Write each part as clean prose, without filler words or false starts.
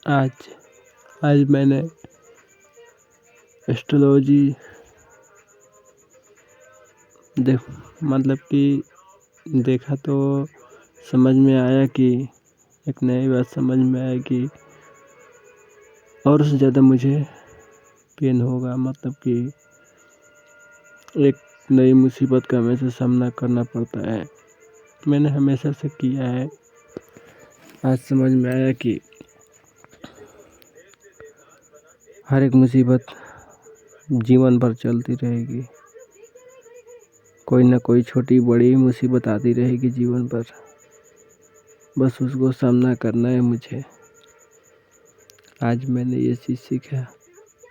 आज आज मैंने एस्ट्रोलॉजी मतलब कि देखा तो समझ में आया कि एक नई बात समझ में आया कि और उससे ज़्यादा मुझे पेन होगा, मतलब कि एक नई मुसीबत का हमेशा सामना करना पड़ता है। मैंने हमेशा से किया है। आज समझ में आया कि हर एक मुसीबत जीवन भर चलती रहेगी। कोई ना कोई छोटी बड़ी मुसीबत आती रहेगी जीवन पर, बस उसको सामना करना है मुझे। आज मैंने ये चीज़ सीखा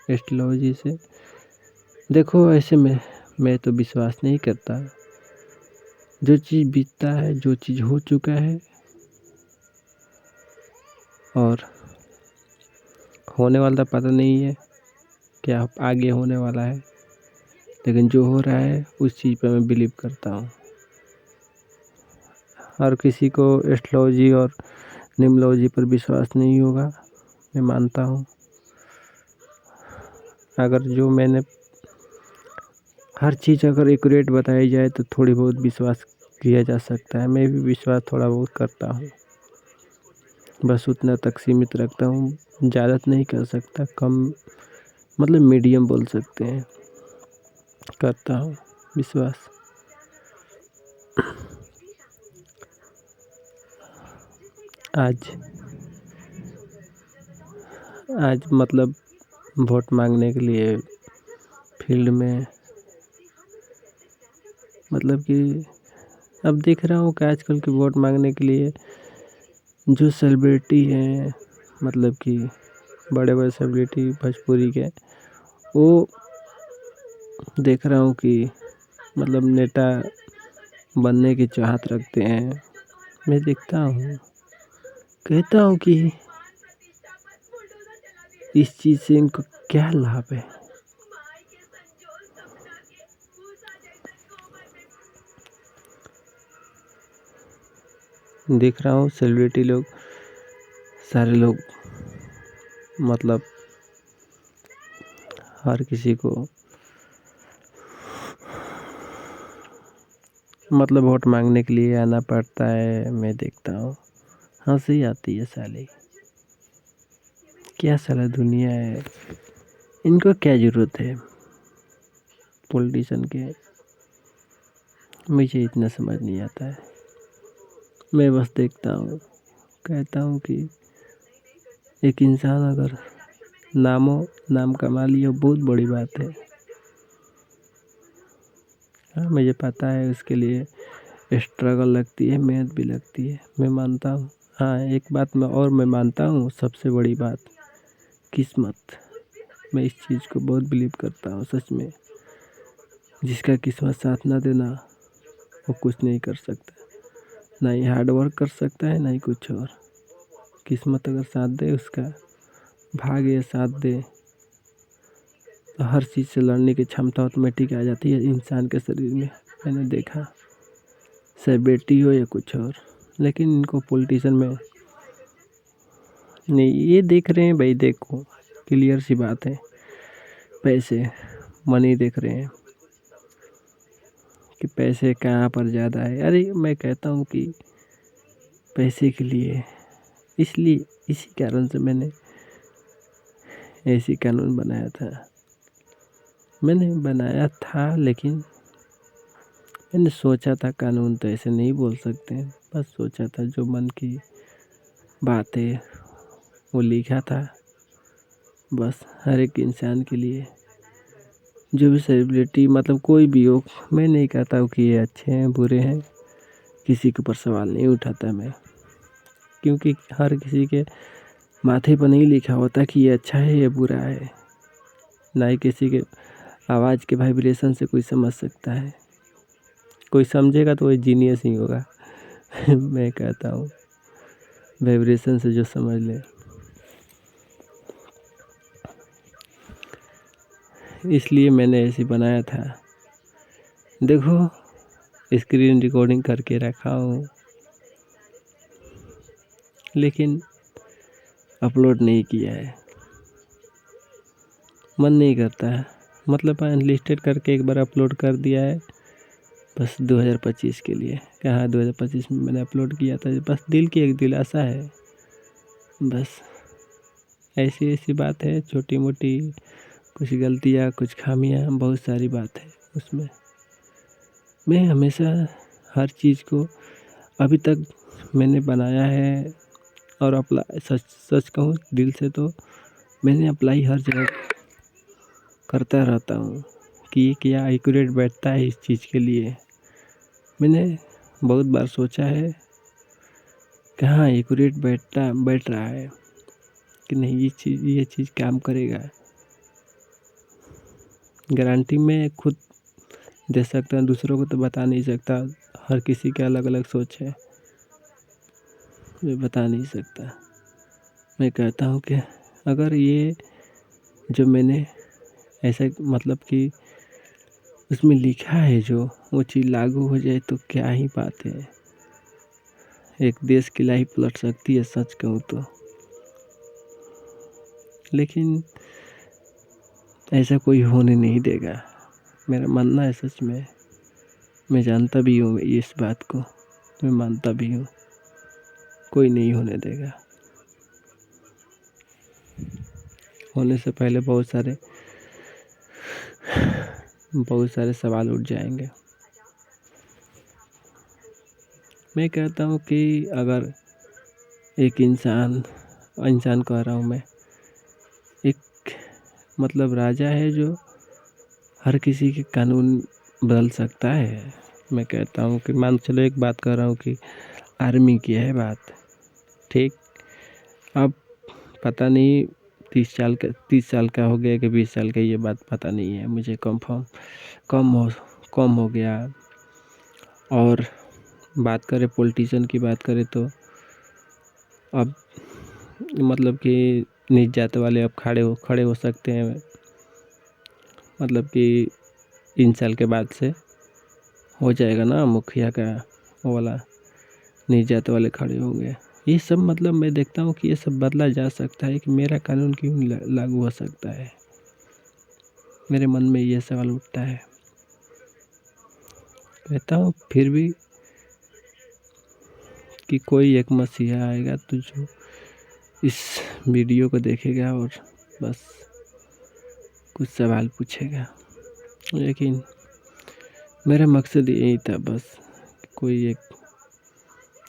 एस्ट्रोलॉजी से। देखो, ऐसे में मैं तो विश्वास नहीं करता। जो चीज़ बीतता है, जो चीज़ हो चुका है और होने वाला पता नहीं है क्या आगे होने वाला है, लेकिन जो हो रहा है उस चीज़ पर मैं बिलीव करता हूँ। हर किसी को एस्ट्रोलॉजी और न्यूमरोलॉजी पर विश्वास नहीं होगा, मैं मानता हूँ। अगर जो मैंने हर चीज़ अगर एक्यूरेट बताई जाए तो थोड़ी बहुत विश्वास किया जा सकता है। मैं भी विश्वास थोड़ा बहुत करता हूँ, बस उतना तक सीमित रखता हूँ, ज़्यादा नहीं कर सकता, कम मतलब मीडियम बोल सकते हैं, करता हूँ विश्वास। आज मतलब वोट मांगने के लिए फील्ड में, मतलब कि अब देख रहा हूँ कि आजकल के वोट मांगने के लिए जो सेलिब्रिटी हैं, मतलब कि बड़े बड़े सेलिब्रिटी भोजपुरी के, वो देख रहा हूँ कि मतलब नेता बनने की चाहत रखते हैं। मैं देखता हूँ, कहता हूँ कि इस चीज़ से इनको क्या लाभ है। देख रहा हूँ सेलिब्रिटी लोग, सारे लोग मतलब हर किसी को मतलब वोट मांगने के लिए आना पड़ता है। मैं देखता हूँ, हंसी आती है। साले क्या साला दुनिया है, इनको क्या ज़रूरत है पॉलिटिशियन के, मुझे इतना समझ नहीं आता है। मैं बस देखता हूँ, कहता हूँ कि एक इंसान अगर नाम कमा लिया बहुत बड़ी बात है। हाँ, मुझे पता है उसके लिए स्ट्रगल लगती है, मेहनत भी लगती है, मैं मानता हूँ। हाँ, एक बात मैं मानता हूँ, सबसे बड़ी बात किस्मत। मैं इस चीज़ को बहुत बिलीव करता हूँ सच में। जिसका किस्मत साथ ना देना, वो कुछ नहीं कर सकता, ना ही हार्ड वर्क कर सकता है, ना ही कुछ और। किस्मत अगर साथ दे, उसका भाग्य साथ दे, तो हर चीज़ से लड़ने की क्षमता ऑटोमेटिक आ जाती है इंसान के शरीर में। मैंने देखा, सेलिब्रिटी हो या कुछ और, लेकिन इनको पॉलिटिशियन में नहीं। ये देख रहे हैं भाई, देखो क्लियर सी बात है, पैसे मनी देख रहे हैं कि पैसे कहाँ पर ज़्यादा है। अरे मैं कहता हूँ कि पैसे के लिए, इसलिए इसी कारण से मैंने ऐसी कानून बनाया था। लेकिन मैंने सोचा था, कानून तो ऐसे नहीं बोल सकते, बस सोचा था जो मन की बात है वो लिखा था। बस हर एक इंसान के लिए, जो भी सेलिब्रिटी मतलब कोई भी हो, मैं नहीं कहता हूँ कि ये अच्छे हैं बुरे हैं, किसी के ऊपर सवाल नहीं उठाता मैं, क्योंकि हर किसी के माथे पर नहीं लिखा होता कि ये अच्छा है या बुरा है। ना ही किसी के आवाज़ के वाइब्रेशन से कोई समझ सकता है। कोई समझेगा तो वो जीनियस ही होगा। मैं कहता हूँ, वाइब्रेशन से जो समझ ले। इसलिए मैंने ऐसे बनाया था। देखो, स्क्रीन रिकॉर्डिंग करके रखा हूँ, लेकिन अपलोड नहीं किया है, मन नहीं करता है। मतलब अनलिस्टेड करके एक बार अपलोड कर दिया है बस 2025 के लिए। कहाँ 2025 में मैंने अपलोड किया था, बस दिल की एक दिलासा है बस। ऐसी ऐसी बात है, छोटी मोटी कुछ गलतियाँ, कुछ खामियाँ, बहुत सारी बात है उसमें। मैं हमेशा हर चीज़ को अभी तक मैंने बनाया है और अप्लाई, सच सच कहूँ दिल से तो मैंने अप्लाई हर जगह करता रहता हूँ कि ये क्या एक्यूरेट बैठता है इस चीज़ के लिए। मैंने बहुत बार सोचा है कहाँ एक्यूरेट बैठ रहा है कि नहीं ये चीज़ काम करेगा। गारंटी मैं खुद दे सकता हूँ, दूसरों को तो बता नहीं सकता। हर किसी के अलग अलग सोच है, मैं बता नहीं सकता। मैं कहता हूँ कि अगर ये जो मैंने ऐसा मतलब कि उसमें लिखा है जो वो चीज़ लागू हो जाए तो क्या ही बात है। एक देश की लाइफ पलट सकती है सच कहूँ तो। लेकिन ऐसा कोई होने नहीं देगा, मेरा मानना है सच में। मैं जानता भी हूँ इस बात को, मैं मानता भी हूँ, कोई नहीं होने देगा। होने से पहले बहुत सारे सवाल उठ जाएंगे। मैं कहता हूँ कि अगर एक इंसान कह रहा हूँ मैं, एक मतलब राजा है जो हर किसी के कानून बदल सकता है। मैं कहता हूँ कि मान चलो एक बात कर रहा हूँ कि आर्मी की है बात, ठीक। अब पता नहीं 30 साल का हो गया कि 20 साल का, ये बात पता नहीं है मुझे कंफर्म। कम हो गया। और बात करें पॉलिटिशियन की बात करें तो अब मतलब कि नीच जाति वाले अब खड़े हो सकते हैं। मतलब कि 3 साल के बाद से हो जाएगा ना मुखिया का वो वाला, नीच जाति वाले खड़े होंगे। ये सब मतलब मैं देखता हूँ कि ये सब बदला जा सकता है कि मेरा कानून क्यों नहीं लागू हो सकता है। मेरे मन में ये सवाल उठता है। कहता हूँ फिर भी कि कोई एक मसीहा आएगा तो जो इस वीडियो को देखेगा और बस कुछ सवाल पूछेगा। लेकिन मेरा मकसद यही था बस, कोई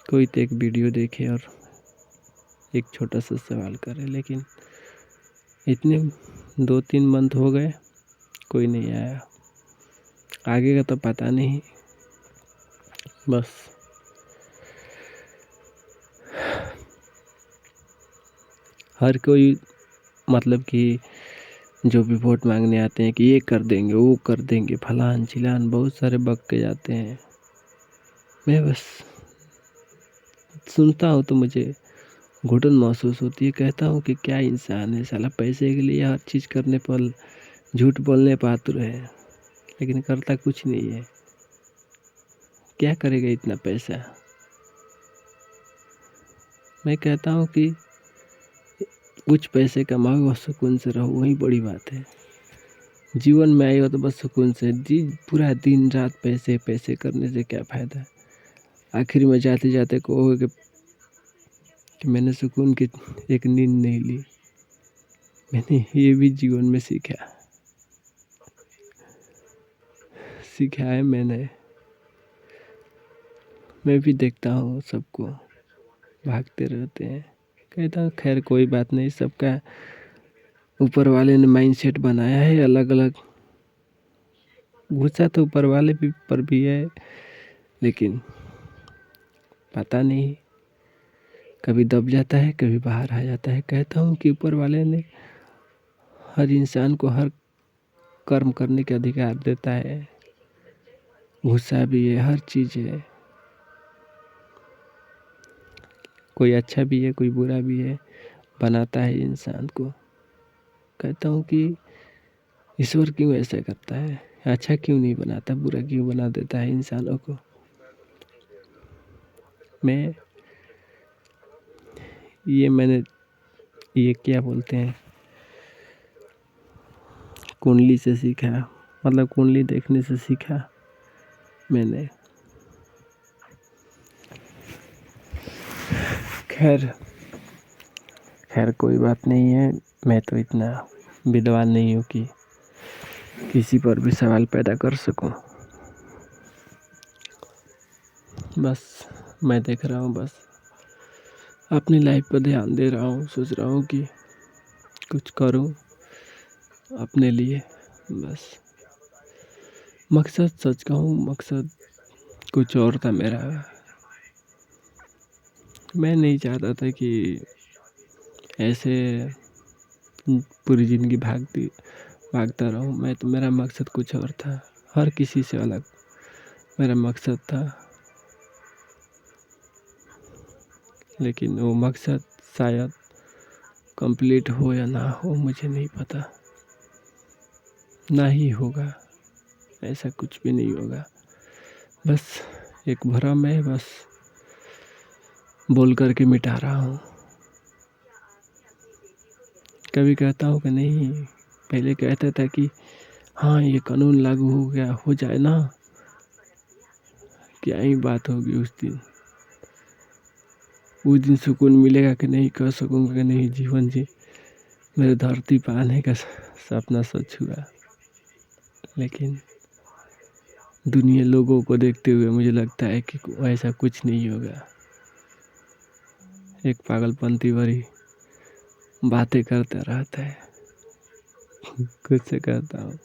तो एक वीडियो देखे और एक छोटा सा सवाल करे। लेकिन इतने 2-3 मंथ हो गए, कोई नहीं आया। आगे का तो पता नहीं। बस हर कोई मतलब कि जो भी वोट मांगने आते हैं कि ये कर देंगे, वो कर देंगे, फलान चिलान बहुत सारे बक के जाते हैं। मैं बस सुनता हूँ तो मुझे घुटन महसूस होती है। कहता हूँ कि क्या इंसान है साला, पैसे के लिए हर चीज़ करने पर, झूठ बोलने पर आतुर है, लेकिन करता कुछ नहीं है। क्या करेगा इतना पैसा। मैं कहता हूँ कि कुछ पैसे कमाओ और सुकून से रहो, वही बड़ी बात है। जीवन में आए हो तो बस सुकून से जी। पूरा दिन रात पैसे पैसे करने से क्या फ़ायदा। आखिर में जाते जाते कहोगे कि मैंने सुकून की एक नींद नहीं ली। मैंने ये भी जीवन में सीखा है मैंने। मैं भी देखता हूँ सबको भागते रहते हैं। कहता हूँ खैर कोई बात नहीं, सबका ऊपर वाले ने माइंडसेट बनाया है अलग अलग। गुस्सा तो ऊपर वाले पर भी है, लेकिन पता नहीं कभी दब जाता है, कभी बाहर आ जाता है। कहता हूँ कि ऊपर वाले ने हर इंसान को हर कर्म करने का अधिकार देता है। गुस्सा भी है, हर चीज़ है। कोई अच्छा भी है, कोई बुरा भी है, बनाता है इंसान को। कहता हूँ कि ईश्वर क्यों ऐसा करता है, अच्छा क्यों नहीं बनाता, बुरा क्यों बना देता है इंसानों को। मैंने ये क्या बोलते हैं, कुंडली से सीखा, मतलब कुंडली देखने से सीखा मैंने। खैर खैर कोई बात नहीं है। मैं तो इतना विद्वान नहीं हूँ कि किसी पर भी सवाल पैदा कर सकूं। बस मैं देख रहा हूँ, बस अपनी लाइफ पर ध्यान दे रहा हूँ, सोच रहा हूँ कि कुछ करूँ अपने लिए। बस मकसद, सच कहूँ मकसद कुछ और था मेरा। मैं नहीं चाहता था कि ऐसे पूरी ज़िंदगी भागता रहूँ। मेरा मकसद कुछ और था, हर किसी से अलग मेरा मकसद था। लेकिन वो मकसद शायद कंप्लीट हो या ना हो, मुझे नहीं पता। ना ही होगा, ऐसा कुछ भी नहीं होगा। बस एक भ्रम है, बस बोल करके मिटा रहा हूँ। कभी कहता हूँ कि नहीं, पहले कहता था कि हाँ ये कानून लागू हो गया, हो जाए ना, क्या ही बात होगी उस दिन सुकून मिलेगा कि नहीं, कह सकूँगा कि नहीं जीवन जी मेरे धरती पर आने का सपना सच हुआ। लेकिन दुनिया लोगों को देखते हुए मुझे लगता है कि ऐसा कुछ नहीं होगा। एक पागलपंती भरी बातें करता रहता है। खुद से कहता हूँ।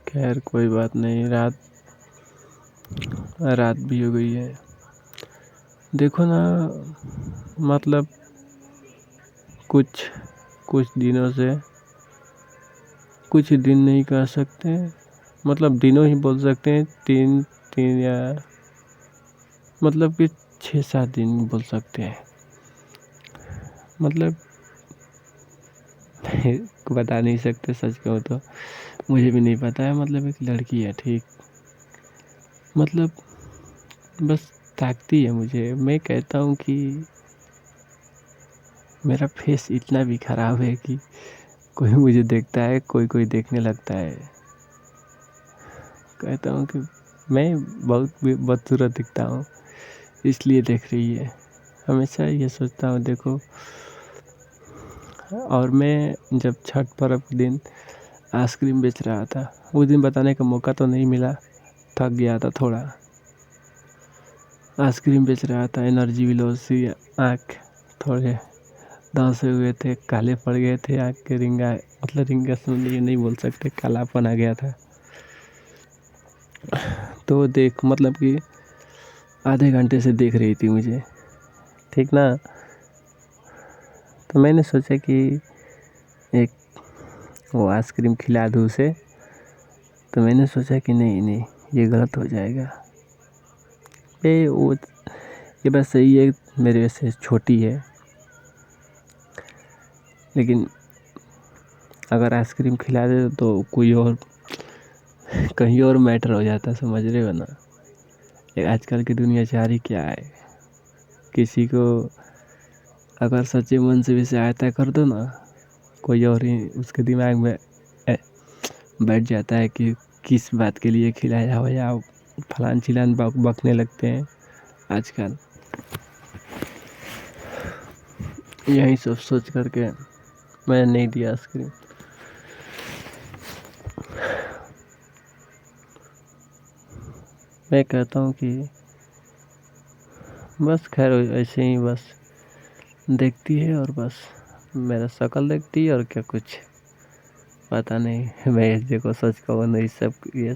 खैर कोई बात नहीं, रात भी हो गई है। देखो ना, मतलब कुछ कुछ दिनों से, कुछ दिन नहीं कह सकते, मतलब दिनों ही बोल सकते हैं, तीन तीन या मतलब कि 6-7 दिन बोल सकते हैं। मतलब बता नहीं सकते, सच कहूँ तो मुझे भी नहीं पता है। मतलब एक लड़की है, ठीक, मतलब बस ताकती है मुझे। मैं कहता हूँ कि मेरा फेस इतना भी खराब है कि कोई मुझे देखता है, कोई कोई देखने लगता है। कहता हूँ कि मैं बहुत बदसूरत दिखता हूँ, इसलिए देख रही है। हमेशा ये सोचता हूँ, देखो। और मैं जब छठ पर्व के दिन आइसक्रीम बेच रहा था, उस दिन बताने का मौका तो नहीं मिला, थक गया था थोड़ा। आइसक्रीम बेच रहा था, एनर्जी विलोसी, आँख थोड़े धंसे हुए थे, काले पड़ गए थे, आँख के रिंगा, मतलब रिंगा समझ ये नहीं बोल सकते, कालापन आ गया था। तो देख, मतलब कि आधे घंटे से देख रही थी मुझे, ठीक ना। तो मैंने सोचा कि एक वो आइसक्रीम खिला दूँ उसे। तो मैंने सोचा कि नहीं नहीं, ये गलत हो जाएगा। ये बस सही है, मेरे से छोटी है, लेकिन अगर आइसक्रीम खिला दे तो कोई और कहीं और मैटर हो जाता, समझ रहे हो ना। आजकल की दुनियाचारी क्या है, किसी को अगर सच्चे मन से भी सहायता कर दो ना, कोई और ही उसके दिमाग में बैठ जाता है कि किस बात के लिए खिलाया हो, या फलान चिलान बकने लगते हैं आजकल। यही सब सोच करके मैंने नहीं दिया आइसक्रीम। मैं कहता हूँ कि बस खैर ऐसे ही बस देखती है, और बस मेरा शक्ल देखती है, और क्या कुछ पता नहीं। मैं देखो सच कहूँ ना, ये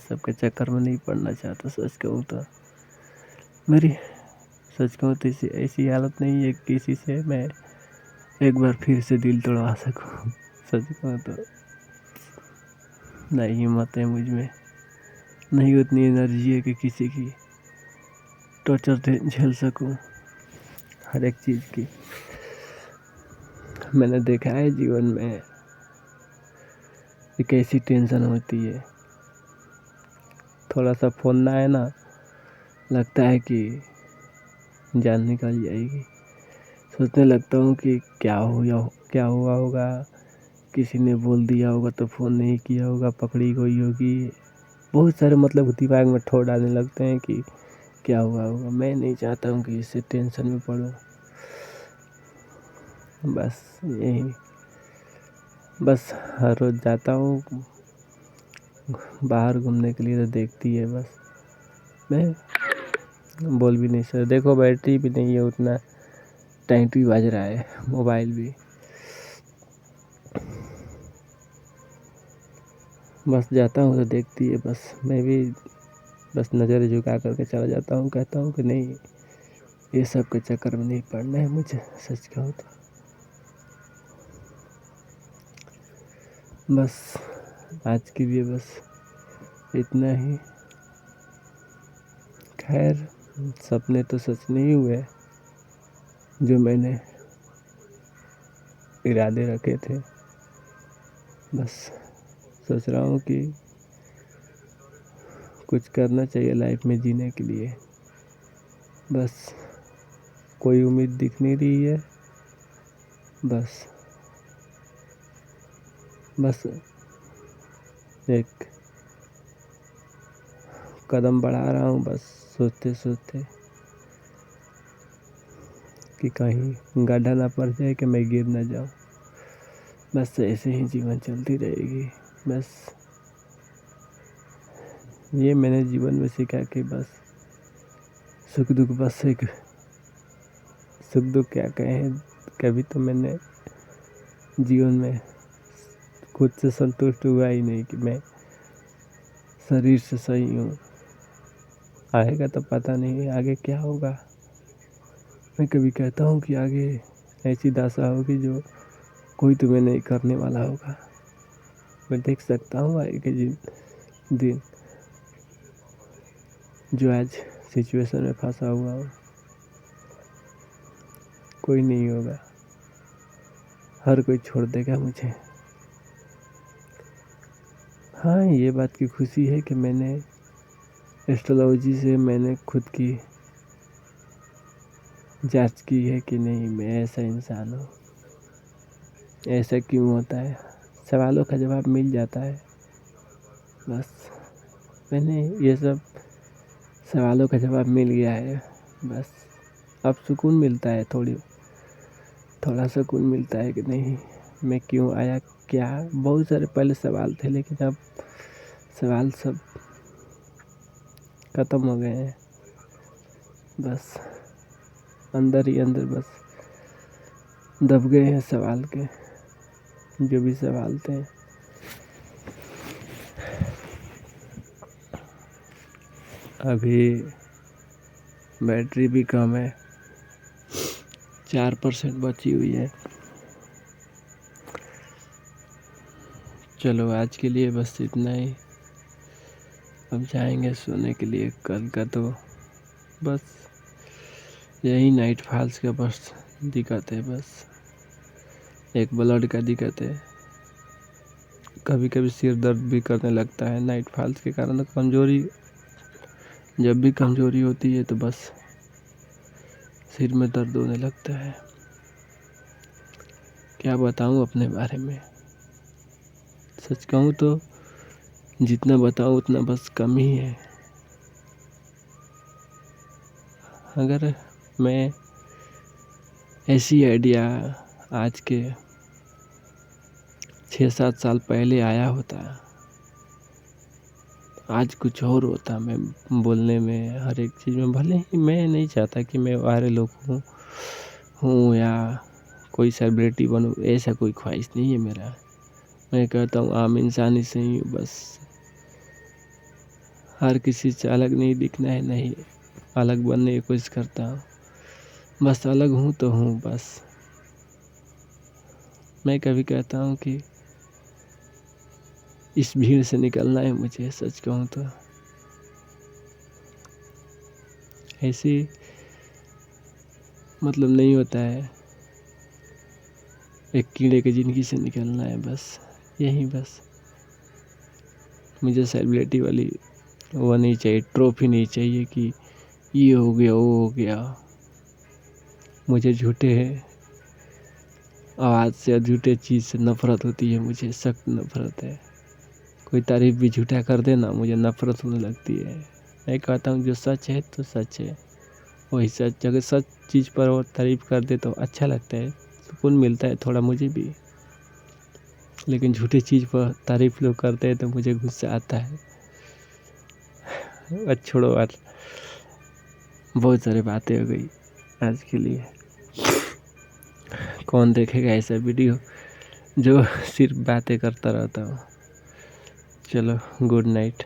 सब के चक्कर में नहीं पड़ना चाहता। सच कहूँ तो मेरी, सच कहूँ तो ऐसी हालत नहीं है किसी से मैं एक बार फिर से दिल तोड़वा सकूँ। सच कहूँ तो नहीं हिम्मत है मुझ में, नहीं उतनी एनर्जी है कि किसी की टॉर्चर झेल सकूँ हर एक चीज़ की। मैंने देखा है जीवन में कि कैसी टेंशन होती है। थोड़ा सा फोन ना आए ना, लगता है कि जान निकल जाएगी। सोचने लगता हूँ कि क्या हुआ होगा, किसी ने बोल दिया होगा तो फ़ोन नहीं किया होगा, पकड़ी गई होगी। बहुत सारे मतलब दिमाग में ठोर डालने लगते हैं कि क्या हुआ होगा। मैं नहीं चाहता हूँ कि इससे टेंशन में पड़ूँ। बस यही, बस हर रोज़ जाता हूँ बाहर घूमने के लिए तो देखती है बस। मैं बोल भी नहीं सकता। देखो बैटरी भी नहीं है उतना, टाइट भी बज रहा है मोबाइल भी। बस जाता हूँ तो देखती है बस। मैं भी बस नज़र झुका करके चला जाता हूँ, कहता हूँ कि नहीं, ये सब के चक्कर में नहीं पड़ना है मुझे। सच कहूँ तो बस आज के लिए बस इतना ही। खैर सपने तो सच नहीं हुए जो मैंने इरादे रखे थे। बस सोच रहा हूँ कि कुछ करना चाहिए लाइफ में जीने के लिए। बस कोई उम्मीद दिख नहीं रही है। बस एक कदम बढ़ा रहा हूँ बस, सोचते सोचते कि कहीं गड्ढा ना पड़ जाए कि मैं गिर ना जाऊँ। बस ऐसे ही जीवन चलती रहेगी। बस ये मैंने जीवन में सीखा कि बस सुख दुख, बस एक सुख दुख क्या कहें। कभी तो मैंने जीवन में खुद से संतुष्ट हुआ ही नहीं कि मैं शरीर से सही हूँ। आएगा तो पता नहीं आगे क्या होगा। मैं कभी कहता हूँ कि आगे ऐसी दशा होगी जो कोई तुम्हें नहीं करने वाला होगा। मैं देख सकता हूँ आगे के दिन जो आज सिचुएशन में फंसा हुआ हो, कोई नहीं होगा, हर कोई छोड़ देगा मुझे। हाँ, ये बात की खुशी है कि मैंने एस्ट्रोलॉजी से मैंने खुद की जांच की है कि नहीं मैं ऐसा इंसान हूँ, ऐसा क्यों होता है। सवालों का जवाब मिल जाता है। बस मैंने ये सब सवालों का जवाब मिल गया है। बस अब सुकून मिलता है, थोड़ा सुकून मिलता है कि नहीं, मैं क्यों आया, क्या। बहुत सारे पहले सवाल थे लेकिन अब सवाल सब खत्म हो गए हैं। बस अंदर ही अंदर बस दब गए हैं सवाल के, जो भी सवाल थे। अभी बैटरी भी कम है, 4% बची हुई है। चलो आज के लिए बस इतना ही। अब जाएंगे सोने के लिए। कल का तो बस यही नाइट फॉल्स का बस दिक्कत है। बस एक ब्लड का दिक्कत है। कभी कभी सिर दर्द भी करने लगता है नाइट फॉल्स के कारण। कमज़ोरी, जब भी कमज़ोरी होती है तो बस सिर में दर्द होने लगता है। क्या बताऊँ अपने बारे में। सच कहूँ तो जितना बताऊँ उतना बस कम ही है। अगर मैं ऐसी आइडिया आज के 6-7 साल पहले आया होता, आज कुछ और होता। मैं बोलने में, हर एक चीज़ में, भले ही मैं नहीं चाहता कि मैं वायरल हूँ या कोई सेलिब्रिटी बनूँ, ऐसा कोई ख्वाहिश नहीं है मेरा। मैं कहता हूँ आम इंसान ही सही हूँ। बस हर किसी से अलग नहीं दिखना है, नहीं अलग बनने की कोशिश करता हूँ। बस अलग हूँ तो हूँ बस। मैं कभी कहता हूँ कि इस भीड़ से निकलना है मुझे। सच कहूँ तो ऐसी मतलब नहीं होता है, एक कीड़े की ज़िंदगी से निकलना है बस। यही बस। मुझे सेलिब्रिटी वाली वो नहीं चाहिए, ट्रॉफी नहीं चाहिए कि ये हो गया वो हो गया। मुझे झूठे आवाज़ से और झूठे चीज़ से नफ़रत होती है, मुझे सख्त नफ़रत है। कोई तारीफ़ भी झूठा कर दे ना, मुझे नफ़रत होने लगती है। मैं कहता हूँ जो सच है तो सच है, वही सच। अगर सच चीज़ पर वो तारीफ़ कर दे तो अच्छा लगता है, सुकून मिलता है थोड़ा मुझे भी। लेकिन झूठी चीज़ पर तारीफ़ लोग करते हैं तो मुझे गुस्सा आता है। बस छोड़ो यार, बहुत सारी बातें हो गई आज के लिए। कौन देखेगा ऐसा वीडियो जो सिर्फ बातें करता रहता हूँ। चलो, गुड नाइट।